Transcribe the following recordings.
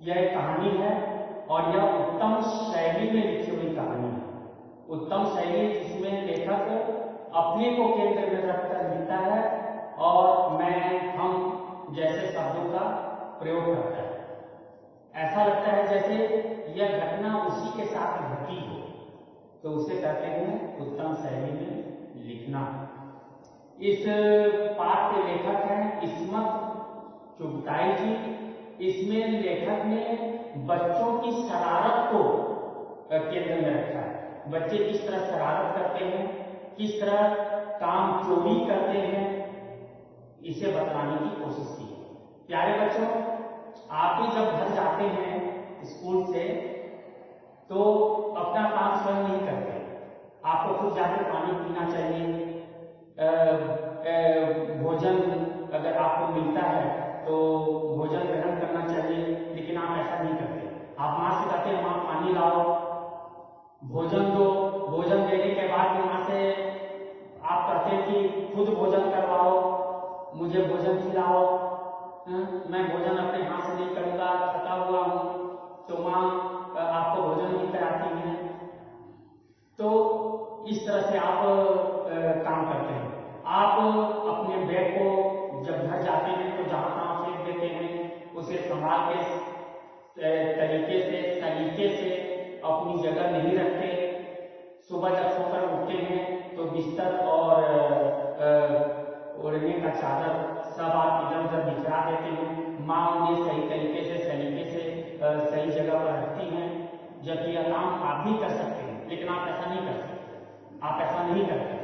यह एक कहानी है और यह उत्तम शैली में लिखी हुई कहानी है। उत्तम शैली जिसमें लेखक अपने को केंद्र में रखकर लिखता है और मैं हम जैसे शब्दों का प्रयोग करता है। ऐसा लगता है जैसे यह घटना उसी के साथ घटी हो, तो उसे कहते हैं उत्तम शैली में लिखना। इस पाठ के लेखक हैं इस्मत चुगताई जी। इसमें लेखक ने बच्चों की शरारत को केंद्र में रखा है। बच्चे किस तरह शरारत करते हैं, किस तरह काम चोरी करते हैं, इसे बताने की कोशिश की। प्यारे बच्चों, आप भी जब घर जाते हैं स्कूल से तो अपना काम स्वयं नहीं करते। आपको खुद जाकर पानी पीना चाहिए, भोजन अगर आपको मिलता है तो भोजन ग्रहण करना चाहिए, लेकिन आप ऐसा नहीं करते। आप माँ से कहते हैं माँ पानी लाओ, भोजन दो। भोजन देने के बाद माँ से आप कहते हैं कि खुद भोजन करवाओ, मुझे भोजन खिलाओ, मैं भोजन अपने हाथ से नहीं करूंगा, थका हुआ हूं, तो माँ आपको भोजन नहीं कराती है। तो इस तरह से आप काम करते हैं। आप अपने बैग को जब घर जाते हैं तो जहां तहां फेंक देते हैं, उसे संभाल के तरीके से अपनी जगह नहीं रखते। सुबह जब सोकर उठते हैं तो बिस्तर और ओढ़ने का चादर सब आप इधर उधर बिखरा देते हैं। माँ उन्हें सही तरीके से सलीके से सही जगह पर रखती हैं, जबकि यह काम आप भी कर सकते हैं, लेकिन आप ऐसा नहीं कर सकते। आप ऐसा नहीं करते।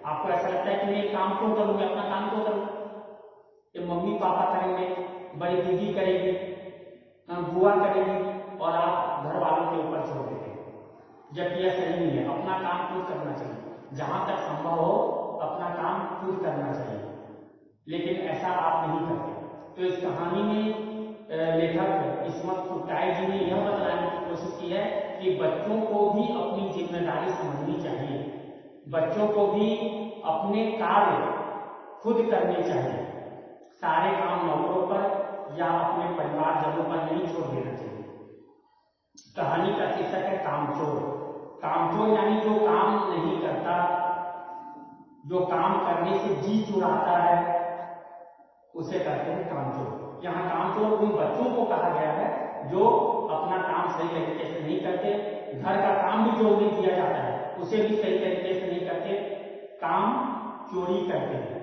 आपको ऐसा लगता है कि मैं काम क्यों करूं, मैं अपना काम क्यों करूं, ये मम्मी पापा करेंगे, बड़ी दीदी करेगी, बुआ करेगी, और आप घर वालों के ऊपर छोड़ देते हैं, जबकि यह सही नहीं है। अपना काम खुद करना चाहिए, जहां तक संभव हो अपना काम खुद करना चाहिए, लेकिन ऐसा आप नहीं करते। तो इस कहानी में लेखक इस्मत चुगताई जी ने यह बताने की कोशिश की है कि बच्चों को भी अपनी जिम्मेदारी समझनी चाहिए, बच्चों को भी अपने कार्य खुद करने चाहिए। सारे काम नौकरों पर या अपने परिवारजनों पर नहीं छोड़ देना चाहिए। कहानी का शीर्षक है कामचोर। कामचोर यानी जो काम नहीं करता, जो काम करने से जी चुराता है, उसे कहते हैं कामचोर। यहाँ कामचोर उन बच्चों को कहा गया है जो अपना काम सही तरीके से नहीं करते, घर का काम भी जो उन्हें दिया जाता है उसे भी सही तरीके से नहीं करते, काम चोरी करते हैं,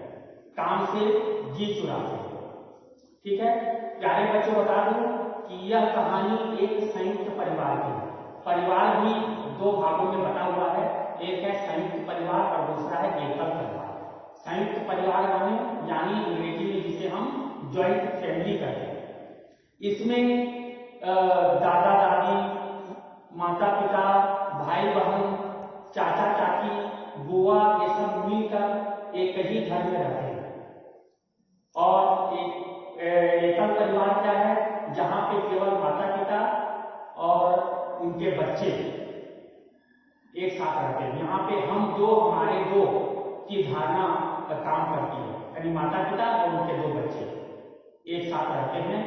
काम से जी चुराते हैं। ठीक है प्यारे बच्चों, बता दूं कि यह कहानी एक संयुक्त परिवार की है। परिवार भी दो भागों में बटा हुआ है, एक है संयुक्त परिवार और दूसरा है एकल परिवार। संयुक्त परिवार माने यानी अंग्रेजी में जिसे हम ज्वाइंट फैमिली कहते हैं। इसमें दादा दादी, माता पिता, भाई बहन, चाचा चाची, बुआ, ये सब मिलकर एक ही घर में रहते हैं। और एकल परिवार क्या है, जहां पे केवल माता पिता और उनके बच्चे एक साथ रहते हैं। यहाँ पे हम दो, हमारे दो की धारणा काम करती है, यानी माता पिता और उनके दो बच्चे एक साथ रहते हैं।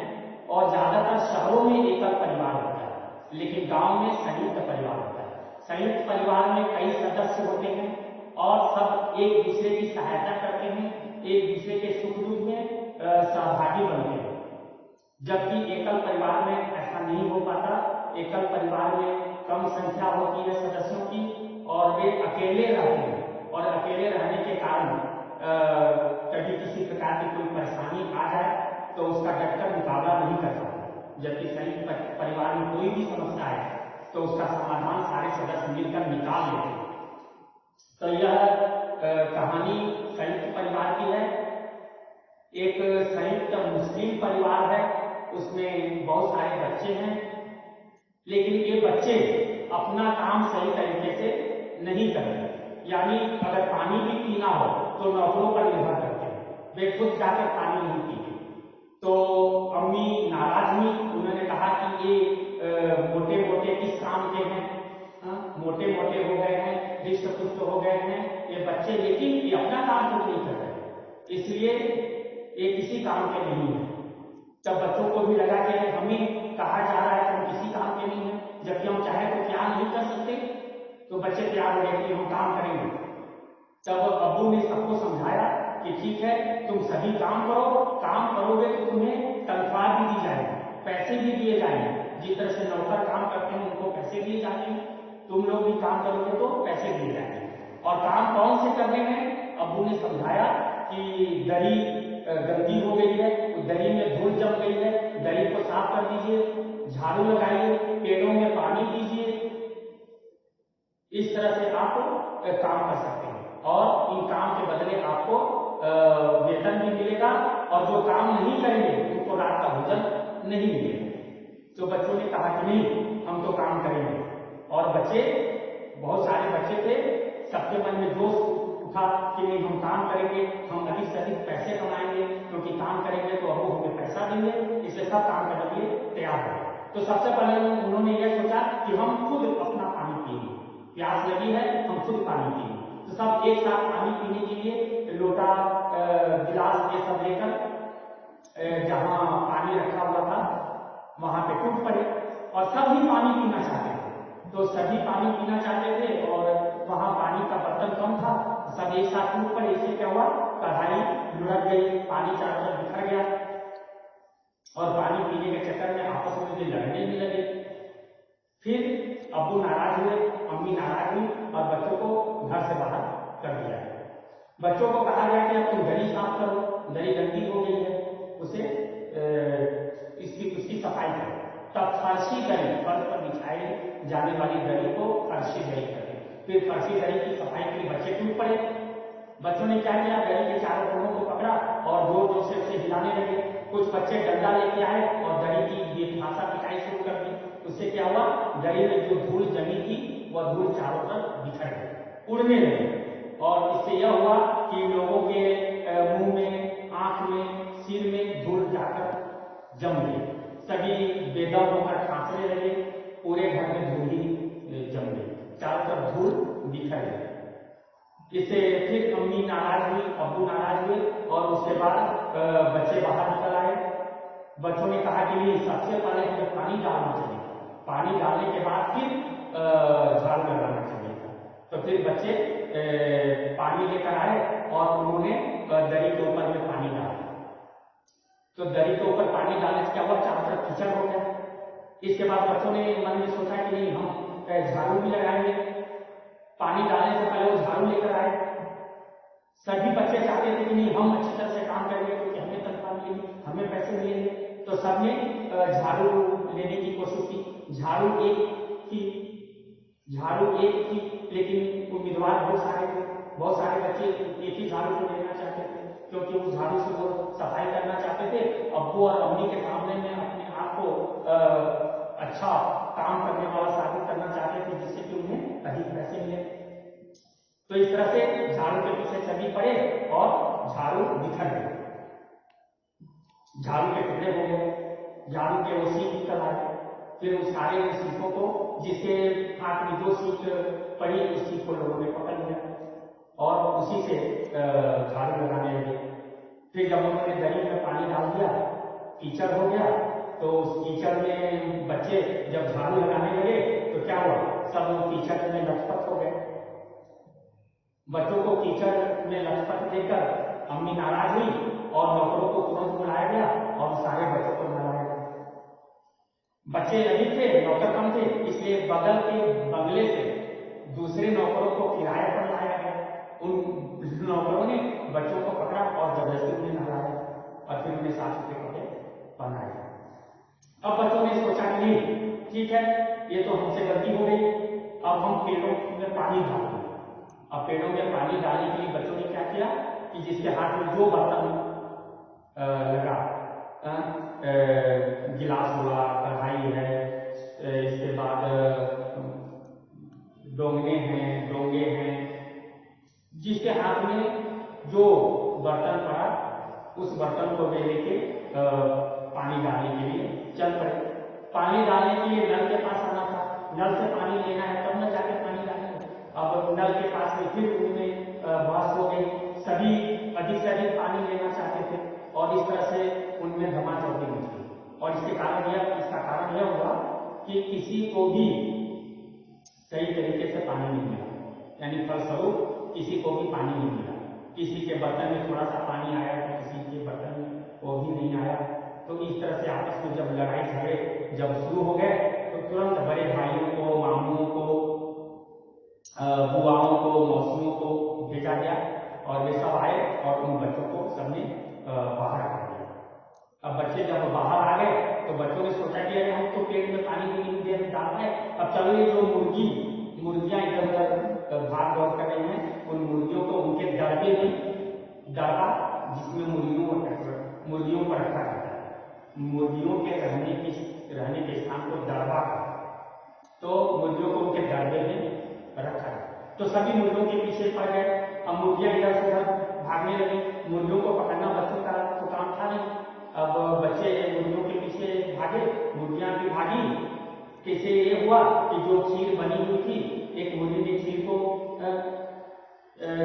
और ज्यादातर शहरों में एकल परिवार होता है, लेकिन गांव में संयुक्त परिवार होता है। संयुक्त परिवार में कई सदस्य होते हैं और सब एक दूसरे की सहायता करते हैं, एक दूसरे के सुख दुख में सहभागी बनते हैं। जबकि एकल परिवार में ऐसा नहीं हो पाता। एकल परिवार में कम संख्या होती है सदस्यों की और वे अकेले रहते हैं, और अकेले रहने के कारण कभी किसी प्रकार की कोई परेशानी आ जाए तो उसका डटकर मुकाबला नहीं कर सकते। जबकि संयुक्त परिवार में कोई भी समस्या है तो उसका समाधान सारे सदस्य मिलकर निकाल लेते हैं। तो यह कहानी संयुक्त परिवार की है। एक संयुक्त मुस्लिम परिवार है, उसमें बहुत सारे बच्चे हैं, लेकिन ये बच्चे अपना काम सही तरीके से नहीं करते। यानी अगर पानी भी पीना हो तो नौकरों पर निर्भर करते हैं, वे खुद जाकर पानी नहीं पीते। तो अम्मी नाराज हुई, उन्होंने कहा कि ये मोटे मोटे किस काम के हैं, मोटे मोटे हो गए हैं, हृष्ट पुष्ट हो गए हैं ये बच्चे, लेकिन ये अपना काम खुद नहीं कर रहे, इसलिए ये किसी काम के नहीं है। जब बच्चों को भी लगा कि हमें कहा जा रहा है कि हम किसी काम के नहीं है, जबकि हम चाहे तो क्या नहीं कर सकते, तो बच्चे तैयार हो गए कि हम काम करेंगे। तब अब्बू ने सबको समझाया कि ठीक है, तुम सभी काम करो, काम करोगे तो तुम्हें तनख्वाह भी दी जाएगी, पैसे भी दिए जाएंगे। जिस तरह से नौकर काम करते हैं उनको पैसे दिए जाते हैं, तुम लोग भी काम करोगे तो पैसे दिए जाएंगे। और काम कौन से करने हैं? अब्बू ने समझाया कि दरी गंदी हो गई है, दरी में धूल जम गई है, दरी को साफ कर दीजिए, झाड़ू लगाइए, पेड़ों में पानी दीजिए। इस तरह से आप काम कर सकते हैं और इन काम के बदले आपको वेतन भी मिलेगा, और जो काम नहीं करेंगे उनको रात का भोजन नहीं मिलेगा। तो बच्चों ने कहा कि नहीं, हम तो काम करेंगे। और बच्चे, बहुत सारे बच्चे थे, सबके मन में जोश उठा कि नहीं, हम काम करेंगे, हम अधिक से अधिक पैसे कमाएंगे, क्योंकि काम करेंगे तो अब्बू हमें पैसा देंगे, इसलिए सब काम करने के लिए तैयार हो। तो सबसे पहले उन्होंने यह सोचा कि हम खुद अपना पानी पिएंगे, प्यास लगी है, हम खुद पानी पिएंगे। तो सब एक साथ पानी पीने के लिए लोटा, गिलास ये सब लेकर जहां पानी रखा हुआ था वहां पे टूट पड़े, और सब ही पानी पीना चाहते थे। तो सभी पानी पीना चाहते थे और वहां पानी का बर्तन कम था, सब एक साथ टूट पड़े। इससे क्या हुआ, कढ़ाई लुढ़क गई, पानी चारों तरफ बिखर गया, और पानी पीने के चक्कर में आपस में भी लड़ने भी लगे। फिर अब्बू नाराज हुए, अम्मी नाराज हुई, और बच्चों को घर से बाहर कर दिया। बच्चों को कहा गया कि अब तुम दरी साफ करो, दरी गंदी हो गई है, उसे उसकी सफाई करो। तब फर्शी दरी, फर्श पर बिछाई जाने वाली दरी को फर्शी दरी करते। फिर फर्शी दरी की सफाई के लिए बच्चे टूट पड़े। बच्चों ने क्या किया, दरी के चारों कोनों को पकड़ा और जोर जोर से उसे हिलाने लगे। कुछ बच्चे डंडा लेके आए और दरी की बेतहाशा पिटाई शुरू कर दी। उससे क्या हुआ, दरी में जो धूल जमी थी वह धूल चारों तरफ बिखर गई, उड़ने लगी, और इससे यह हुआ कि लोगों के मुंह में, आंख में, सिर में धूल जाकर जम गई। सभी बेदम होकर खांसने लगे, पूरे घर में धूल ही जम गई, चारों तरफ धूल बिखर गई। इससे फिर अम्मी नाराज हुई, अब्बू नाराज हुए, और उसके बाद बच्चे बाहर निकल आए। बच्चों ने कहा कि नहीं, सबसे पहले हमें पानी डालना चाहिए, पानी डालने के बाद फिर झाड़ू लगाना चाहिए। तो फिर बच्चे पानी लेकर आए और उन्होंने दरी के ऊपर में पानी डाला। तो दरी के ऊपर पानी डालने से क्या हुआ, चारों तरफ कीचड़ हो गया। इसके बाद बच्चों ने मन में सोचा कि नहीं, हम झाड़ू भी लगाएंगे। पानी डालने से पहले वो झाड़ू लेकर आए। सभी बच्चे चाहते थे कि नहीं, हम अच्छी तरह से काम करेंगे क्योंकि हमें तनख्वाह मिलेगी, हमें पैसे मिलेंगे। तो सबने झाड़ू लेने की कोशिश की। झाड़ू एक थी, लेकिन उम्मीदवार बहुत सारे थे। बहुत सारे बच्चे एक ही झाड़ू को लेना चाहते थे, क्योंकि उस झाड़ू से वो सफाई करना चाहते थे, अब्बू और अम्मी के सामने में अपने आप को अच्छा काम करने वाला साबित करना चाहते थे, जिससे कि उन्हें अधिक पैसे मिले। तो इस तरह से झाड़ू के पीछे सभी पड़े और झाड़ू बिखर गए, झाड़ू के टुकड़े हो गए, झाड़ू के वो सीख निकल आए। फिर उस सारे उस सीखों को, जिसके हाथ में जो सीख पड़ी, उस सीख को लोगों ने पकड़ लिया और उसी से झाड़ू लगाने लगे। फिर जब उन्होंने दरी में पानी डाल दिया, कीचड़ हो गया, तो उस कीचड़ में बच्चे जब झाड़ू लगाने लगे तो क्या हुआ, सब लोग कीचड़ में लथपथ हो गए। बच्चों को कीचड़ में लथपथ देखकर अम्मी नाराज हुई और नौकरों को तुरंत बुलाया गया और सारे बच्चों को नहलाया गया। बच्चे अधिक थे, नौकर कम थे, इसलिए बगल के बंगले से दूसरे नौकरों को किराए पर लाया गया। उन नौकरों ने बच्चों को पकड़ा और जबरदस्ती उन्हें नहलाया और फिर उन्हें साफ सुथरे कपड़े पहनाए। अब बच्चों ने सोचा कि नहीं, ठीक है, ये तो हमसे गलती हो गई, अब हम पेड़ों में पानी डालेंगे। अब पेड़ों में पानी डालने के लिए बच्चों ने क्या किया कि जिसके हाथ में जो बर्तन लगा, गिलास हुआ, कढ़ाई है, इसके बाद डोंगे हैं, जिसके हाथ में जो बर्तन पड़ा उस बर्तन को ले लेके पानी डालने के लिए चल पड़े। पानी डालने के लिए नल के पास आना था, नल से पानी लेना है तब न जाके पानी डालेंगे। अब नल के पास में फिर उनमें बहस हो गई, सभी अधिक से अधिक पानी लेना चाहते थे और इस तरह से उनमें धमाचौकी मची। कि किसी को भी सही तरीके से पानी नहीं मिला, यानी फलस्वरूप किसी को भी पानी नहीं मिला। किसी के बर्तन में थोड़ा सा पानी आया तो किसी के बर्तन में वो भी नहीं आया। तो इस तरह से आपस में जब लड़ाई झगड़े जब शुरू हो गए तो तुरंत बड़े भाइयों को, मामुओं को, बुआओं को, मौसियों को भेजा गया और वे सब आए और उन बच्चों को सबने बाहर कर दिया। अब बच्चे जब बाहर आ गए तो बच्चों ने सोचा कि अरे हम तो पेट में पानी भी नहीं दे डाल पाए, अब चलो ये जो मुर्गियां इधर उधर भाग दौड़ कर रही हैं, उन मुर्गियों को उनके दड़बे में, दड़बा जिसमें मुर्गियों को रखा जाता है, मुर्गियों के रहने के स्थान को दड़बा, तो मुर्गियों को उनके दड़बे में रखा गया। तो सभी मुर्गियों के पीछे पड़ गए। अब मुर्गियां इधर से उधर भागने लगी। मुर्गियों को पकड़ना बच्चों का तो काम था नहीं। अब बच्चे मुर्गियों के पीछे भागे, मुर्गियां भी भागी। कैसे ये हुआ कि जो खीर बनी हुई थी, एक मुर्गी ने खीर को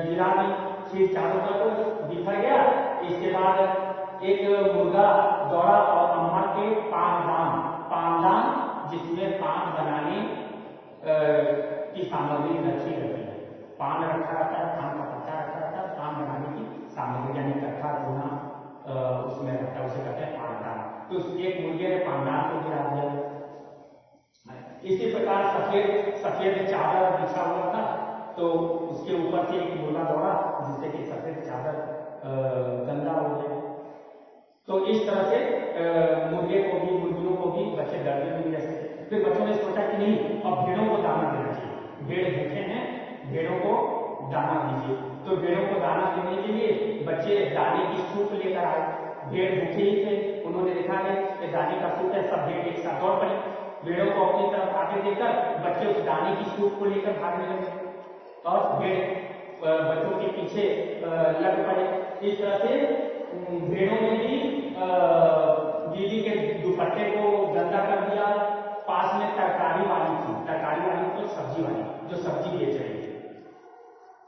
गिरा दी, खीर चारों तरफ बिखर गया। इसके बाद एक मुर्गा दौड़ा और अम्मा के पानदान जिसमें पान बनाने की सामग्री रखी रहती है, पान रखा रहता है, पान का पत्ता रखा रहता है, पान बनाने की सामग्री यानी कट्ठा धोना उसमें रहता है, उसे कहते हैं पानदान। तो एक मुर्गे ने पानदान को गिरा दिया। इसी प्रकार सफेद चादर बिछा हुआ था, तो उसके ऊपर से एक मुर्गा दौड़ा जिससे कि सफेद चादर गंदा हो गया। तो इस तरह से मुर्गियों को भी बच्चे डरने नहीं रह सके। फिर बच्चों ने सोचा कि नहीं, अब भेड़ों को दाना देना चाहिए, भेड़ भूखे हैं, भेड़ों को दाना दीजिए। तो भेड़ों को दाना देने के लिए बच्चे दाने की सूप लेकर आए। भेड़ भूखे ही थे, उन्होंने देखा है कि दाने का सूप है, सब भेड़ एक साथ दौड़ पड़े। भेड़ों को अपनी तरफ आगे देकर बच्चे उस दाने की सूप को लेकर भागने लगे और भेड़ बच्चों के पीछे लग पड़े। इस तरह से भेड़ों ने भी दीदी के दुपट्टे को गंदा कर दिया। पास में तरकारी वाली थी, तरकारी वाली तो सब्जी वाली जो सब्जी बेच रही थी,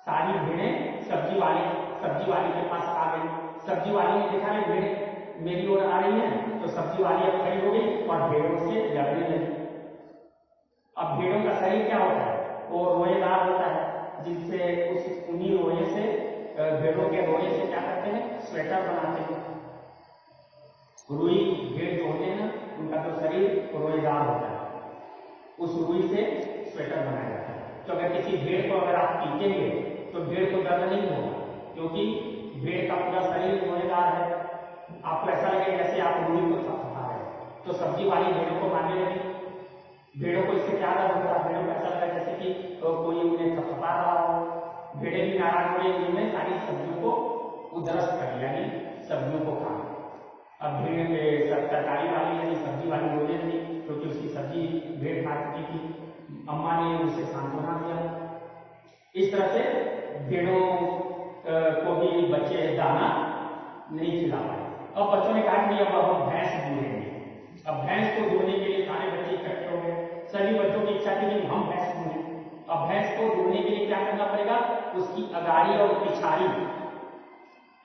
सारी भेड़ें सब्जी वाली के पास आ गई। सब्जी वाली ने देखा है भेड़ मेरी ओर आ रही है, तो सब्जी वाली अब खड़ी हो गई और भेड़ों से लड़ने लगी। अब भेड़ों का शरीर क्या होता है, वो रोएदार होता है, जिनसे उन्हीं रोए से भेड़ों के रोए से क्या करते हैं, स्वेटर बनाते हैं। रुई भेड़ जो होते हैं ना, उनका जो शरीर रोएदार होता है, उस रुई से स्वेटर बनाया जाता है। तो अगर किसी भेड़ को अगर आप पीटेंगे तो भेड़ को दर्द नहीं होगा, क्योंकि भेड़ का पूरा शरीर रोएदार है। आपको ऐसा लगे जैसे आप रुई को थपथपा रहे हैं। तो सब्जी वाली भेड़ों को मारने लगी। भेड़ों को इससे क्या दर्द होता है, भेड़ों को ऐसा लगा जैसे कि कोई उन्हें थपथपा रहा हो। भेड़े भी नाराज हो गई, उन्होंने सारी सब्जियों को उधरस कर दिया, यानी सब्जियों को खा। अब भेड़ तरकारी वाली यानी सब्जी वाली रोने लगी, क्योंकि उसकी सब्जी भेड़ खा चुकी थी। अम्मा ने उसे सांत्वना दिया। इस तरह से भेड़ों को भी बच्चे दाना नहीं खिला पाए। अब बच्चों ने कहा कि अब हम भैंस दूहेंगे। अब भैंस को दूहने के लिए सारे बच्चे इकट्ठे हो गए। सभी बच्चों की इच्छा थी कि हम भैंस दूहें। अब भैंस को दूहने के लिए क्या करना पड़ेगा, उसकी अगाड़ी और पिछाड़ी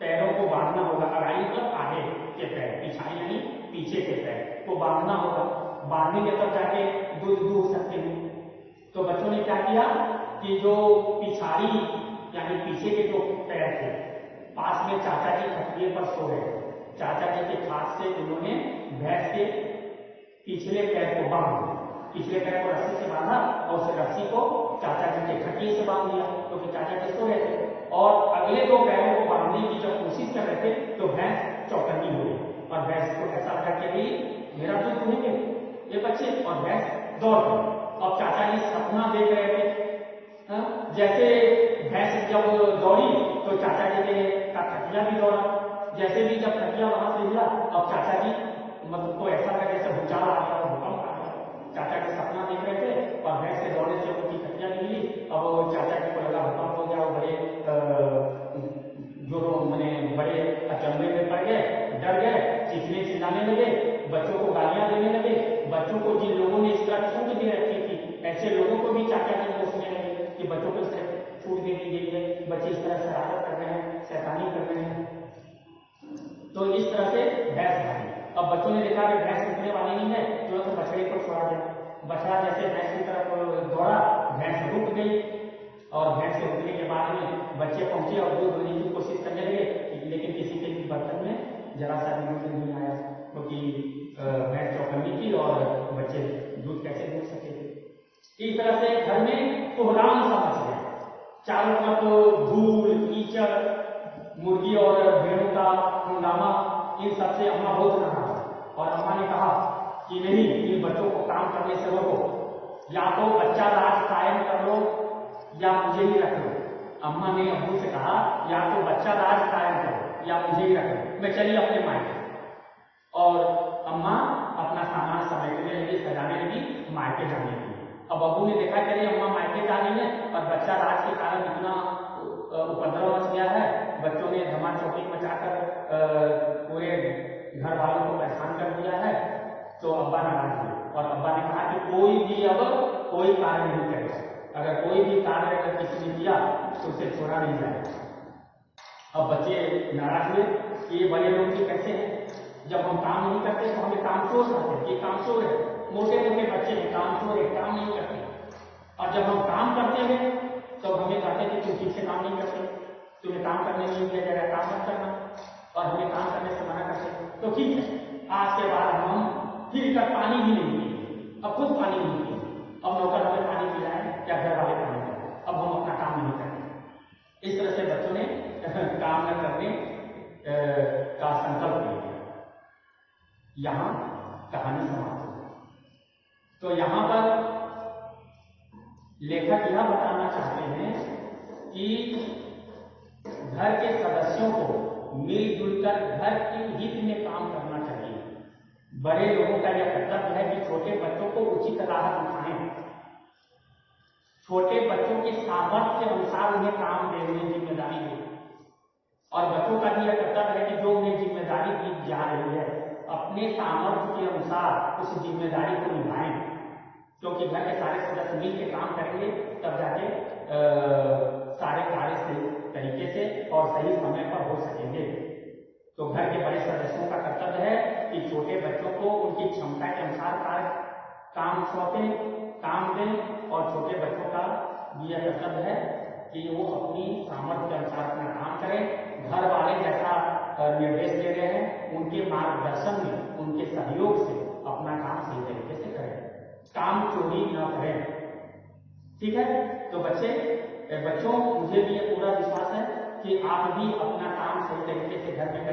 पैरों को बांधना होगा। अगाड़ी मतलब आगे के पैर, पिछाड़ी यानी पीछे के पैर को बांधना होगा। बांधेंगे तब जाके दूध दूह सकते हैं। तो बच्चों ने क्या किया कि जो पिछाड़ी यानी पीछे के जो पैर थे, पास में चाचा जी खटिए पर सो रहे थे। चाचा जी के हाथ से उन्होंने भैंस के पिछले पैर को बांध दिया, पिछले पैर को रस्सी से बांधा और उस रस्सी को चाचा जी के खटिए से बांध दिया, क्योंकि तो चाचा जी सो रहे थे। और अगले दो पैरों को बांधने की जब कोशिश कर रहे थे तो भैंस चौकन्नी हो गई और भैंस को ऐसा लगा कि अभी मेरा दूध दूहेंगे ये बच्चे, और भैंस दौड़ गई। अब चाचा जी सपना देख रहे थे, जैसे भैंस जब दौड़ी तो चाचा जी का खटिया भी दौड़ा। जैसे भी जब खटिया वहां से हिला, अब चाचा जी मतलब को ऐसा लगा जैसे भूचाल आ गया, भूकंप आ गया। चाचा जी सपना देख रहे थे और भैंस के दौड़ने से उनकी खटिया भी मिली। अब चाचा जी को लगा भूकंप हो गया, वो बड़े बड़े अचंभे में पड़ गए, डर गए, चीखने चिल्लाने लगे, बच्चों को गालियां देने लगे। बच्चों को जिन लोगों ने इस तरह छूट दे रखी थी, ऐसे लोगों को भी चाचा जी कोसने लगे कि बच्चों को छूट दे दी गई है, बच्चे इस तरह शरारत कर रहे हैं, शैतानी कर रहे हैं। तो इस तरह से भैंस भागी। अब बच्चों ने देखा कि भैंस रुकने वाली नहीं है, तुरंत बछड़े को छोड़ा गया। बछड़ा जैसे भैंस की तरफ दौड़ा, भैंस रुक गई और भैंस के रुकने के बाद में बच्चे पहुंचे और दूध देने की कोशिश करने लगे, लेकिन किसी के बर्तन में जरा सा भी दूध नहीं आया, क्योंकि भैंस चौकन्नी थी और बच्चे दूध कैसे दूध सके थे। इस तरह से घर में कोहराम सा मच गया, चारों तरफ धूल कीचड़, मुर्गी और भेड़ों का हंगामा, इन सबसे अम्मा बहुत नाराज और अम्मा ने कहा कि नहीं, इन बच्चों को काम करने से रोको, या तो बच्चा राज कायम कर लो या मुझे ही रख लो। अम्मा ने अब्बू से कहा या तो बच्चा राज कायम करो या मुझे ही रख लो, मैं चली अपने मायके। और अम्मा अपना सामान समेटने लगी, सजाने लगी, मायके जाने लगी। अब अब्बू ने देखा कि अम्मा मायके जा रही है और बच्चा राज के कारण इतना उपद्रव मच गया है, बच्चों ने धमाल चौकी मचाकर पूरे घर वालों को परेशान कर दिया है, तो अब्बा नाराज हुए और अब्बा ने कहा कि कोई भी अब कोई कार्य नहीं करेगा, अगर कोई भी कार्य अगर किसी ने किया तो उसे छोड़ा नहीं जाएगा। अब बच्चे नाराज हुए कि ये बड़े लोग भी कैसे हैं, जब हम काम नहीं करते तो हमें कामचोर कहते हैं, ये कामचोर है, मोटे मोटे बच्चे हैं, कामचोर है, काम नहीं करते, और जब हम काम करते हैं तो हमें कहते हैं कि तुम ठीक से काम नहीं करते, तुम्हें काम करने नहीं दिया जाएगा, काम मत करना, और हमें काम करने से मना करते। तो ठीक है, आज के बाद हम फिर कर पानी भी नहीं पिए, अब खुद पानी नहीं पिए, अब नौकर हमें पानी पिलाए या घर वाले पानी पिलाए, अब हम अपना काम नहीं करते। इस तरह से बच्चों ने काम न करने का संकल्प लिया। यहां कहानी समाप्त हो। तो यहां पर लेखक यह बताना चाहते हैं कि घर के सदस्यों को मिलजुल कर घर के हित में काम करना चाहिए। बड़े लोगों का यह कर्तव्य है कि छोटे बच्चों को उचित राह दिखाएं, छोटे बच्चों के सामर्थ्य के अनुसार उन्हें काम देने की जिम्मेदारी दें, और बच्चों का भी यह कर्तव्य है कि जो उन्हें जिम्मेदारी दी जा रही है अपने सामर्थ्य के अनुसार उस जिम्मेदारी को निभाएं, क्योंकि घर के सारे सदस्य मिलकर काम करेंगे तब जाके सारे कार्य सही तरीके से और सही समय पर हो सकेंगे। तो घर के बड़े सदस्यों का कर्तव्य है कि छोटे बच्चों को उनकी क्षमता के अनुसार काम सौंपें, काम दें, और छोटे बच्चों का भी यह कर्तव्य है कि वो अपनी सामर्थ्य के अनुसार अपना काम करें। घर वाले जैसा निर्देश दे रहे हैं उनके मार्गदर्शन में, उनके सहयोग से अपना काम सही तरीके से करें, काम चोरी न करें। ठीक है, तो बच्चों मुझे भी ये पूरा विश्वास है कि आप भी अपना काम सही तरीके से घर में